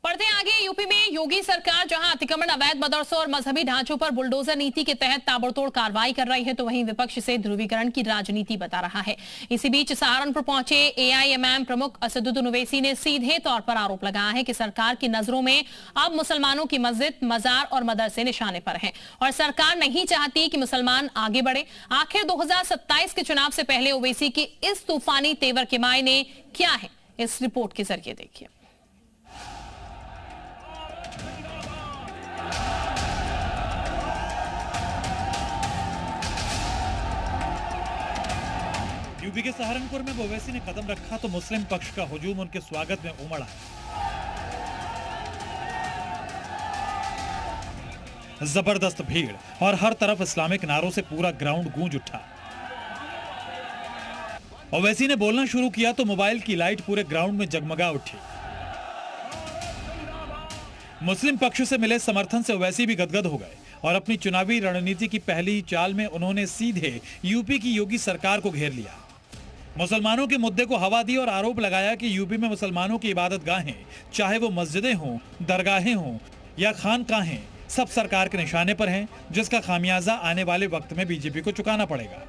बढ़ते आगे, यूपी में योगी सरकार जहां अतिक्रमण, अवैध मदरसों और मजहबी ढांचों पर बुलडोजर नीति के तहत ताबड़तोड़ कार्रवाई कर रही है, तो वहीं विपक्ष से ध्रुवीकरण की राजनीति बता रहा है। इसी बीच सहारनपुर पहुंचे एआईएमएम प्रमुख असदुद्दीन ओवैसी ने सीधे तौर पर आरोप लगाया है कि सरकार की नजरों में अब मुसलमानों की मस्जिद, मजार और मदरसे निशाने पर हैं और सरकार नहीं चाहती कि मुसलमान आगे बढ़े। आखिर 2027 के चुनाव से पहले ओवैसी की इस तूफानी तेवर के मायने क्या है, इस रिपोर्ट के जरिए देखिए। यूपी के सहारनपुर में ओवैसी ने कदम रखा तो मुस्लिम पक्ष का हुजूम उनके स्वागत में उमड़ा। जबरदस्त भीड़ और हर तरफ इस्लामिक नारों से पूरा ग्राउंड गूंज उठा। ओवैसी ने बोलना शुरू किया तो मोबाइल की लाइट पूरे ग्राउंड में जगमगा उठी। मुस्लिम पक्ष से मिले समर्थन से ओवैसी भी गदगद हो गए और अपनी चुनावी रणनीति की पहली चाल में उन्होंने सीधे यूपी की योगी सरकार को घेर लिया। मुसलमानों के मुद्दे को हवा दी और आरोप लगाया कि यूपी में मुसलमानों की इबादत गाहें, चाहे वो मस्जिदें हों, दरगाहें हों या खानकाहें, सब सरकार के निशाने पर हैं, जिसका खामियाजा आने वाले वक्त में बीजेपी को चुकाना पड़ेगा।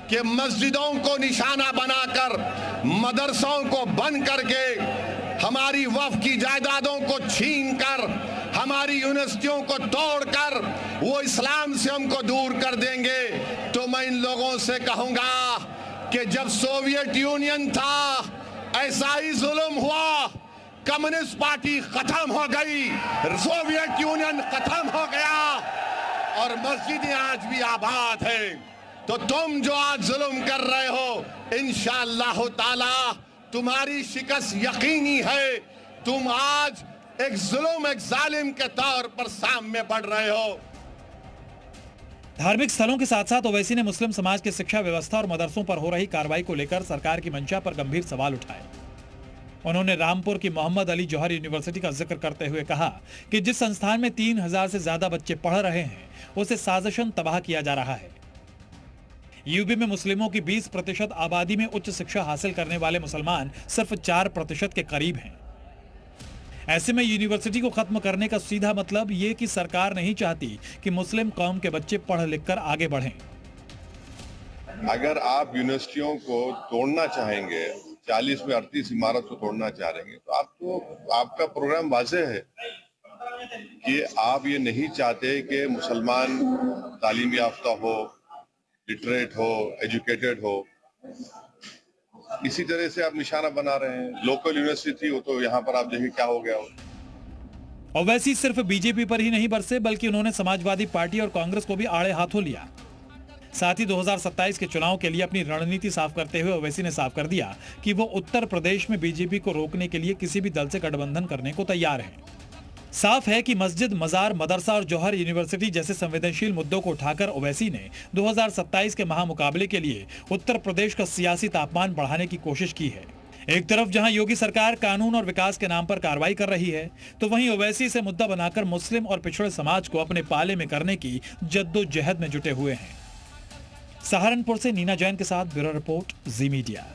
कि मस्जिदों को निशाना बनाकर, मदरसों को बंद करके, हमारी वक्फ की जायदादों को छीनकर, हमारी यूनिवर्सिटियों को तोड़कर वो इस्लाम से हमको दूर कर देंगे, तो मैं इन लोगों से कहूंगा कि जब सोवियत यूनियन था ऐसा ही जुल्म हुआ, कम्युनिस्ट पार्टी खत्म हो गई, सोवियत यूनियन खत्म हो गया और मस्जिदें आज भी आबाद है। तो तुम जो आज जुल्म कर रहे हो, इंशाअल्लाह ताला तुम्हारी शिकस्त यकीनी है। तुम आज एक जुल्म, एक जालिम के तौर पर सामने बढ़ रहे हो। धार्मिक स्थलों के साथ साथ ओवैसी ने मुस्लिम समाज की शिक्षा व्यवस्था और मदरसों पर हो रही कार्रवाई को लेकर सरकार की मंशा पर गंभीर सवाल उठाए। उन्होंने रामपुर की मोहम्मद अली जौहर यूनिवर्सिटी का जिक्र करते हुए कहा कि जिस संस्थान में 3000 से ज्यादा बच्चे पढ़ रहे हैं, उसे साजिशन तबाह किया जा रहा है। यूपी में मुस्लिमों की 20% आबादी में उच्च शिक्षा हासिल करने वाले मुसलमान सिर्फ 4% के करीब हैं। ऐसे में यूनिवर्सिटी को खत्म करने का सीधा मतलब ये कि सरकार नहीं चाहती कि मुस्लिम कौम के बच्चे पढ़ लिख कर आगे बढ़ें। अगर आप यूनिवर्सिटियों को तोड़ना चाहेंगे, 40 में 38 इमारत को तोड़ना चाहेंगे, तो आपका प्रोग्राम वाज़ेह है कि आप ये नहीं चाहते कि मुसलमान तालीम याफ्ता हो, लिटरेट हो, एजुकेटेड हो। इसी तरह से आप निशाना बना रहे हैं। लोकल यूनिवर्सिटी थी वो, तो यहाँ पर आप देखिए क्या हो गया हो। ओवैसी सिर्फ बीजेपी पर ही नहीं बरसे, बल्कि उन्होंने समाजवादी पार्टी और कांग्रेस को भी आड़े हाथों लिया। साथ ही 2027 के चुनाव के लिए अपनी रणनीति साफ करते हुए ओवैसी ने साफ कर दिया कि वो उत्तर प्रदेश में बीजेपी को रोकने के लिए किसी भी दल से गठबंधन करने को तैयार हैं। साफ है कि मस्जिद, मजार, मदरसा और जौहर यूनिवर्सिटी जैसे संवेदनशील मुद्दों को उठाकर ओवैसी ने 2027 के महामुकाबले के लिए उत्तर प्रदेश का सियासी तापमान बढ़ाने की कोशिश की है। एक तरफ जहां योगी सरकार कानून और विकास के नाम पर कार्रवाई कर रही है, तो वहीं ओवैसी से मुद्दा बनाकर मुस्लिम और पिछड़े समाज को अपने पाले में करने की जद्दोजहद में जुटे हुए हैं। सहारनपुर से नीना जैन के साथ ब्यूरो रिपोर्ट, जी मीडिया।